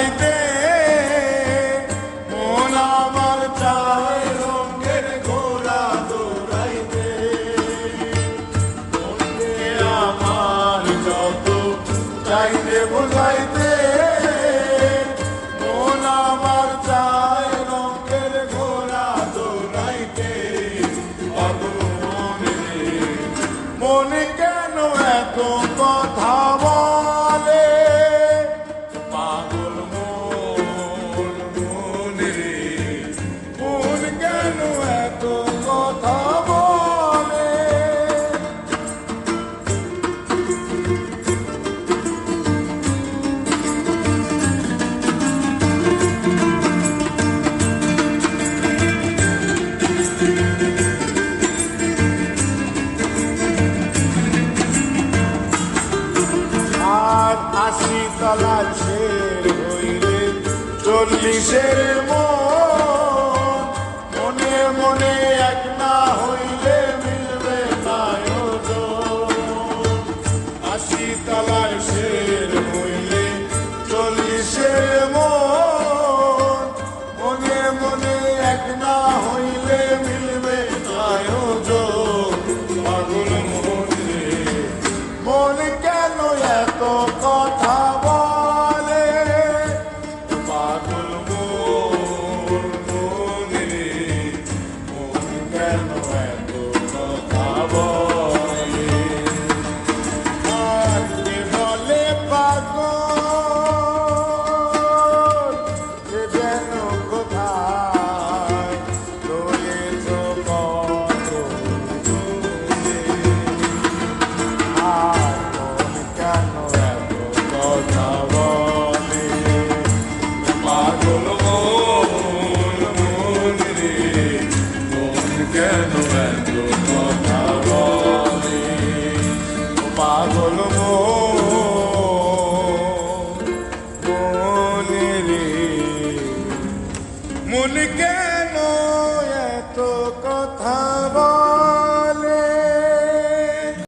ভুলাইতে মন আমার চায় রঙের ঘোড়া দৌড়াইতে মনকে আমার যত চাইতে ভুলাইতে মন আমার চায় রঙের ঘোড়া দৌড়াইতে পাগল মনে মনে কেন এত কথা বলে পাগল মন মনে মন কেন এত কথা বলে আর ৮০ তলার শের হইলে ৪০-এর মনে মনে এক না হইলে মিলবে না ওজন ৮০ তলার শের হইলে ৪০-এর মনে মনে এক না হইলে মিলবে না ওজন পাগল মনে মন কেন এত কথা বলে পাগল মন মনে মন কেন এত কথা বলে আর কে বলে পাগল যে যেন কোথায় রয়েছ কত দূরে আর মন কেন এত কথা বলে পাগল মন মনে মন কেন এত কথা বলে পাগল মন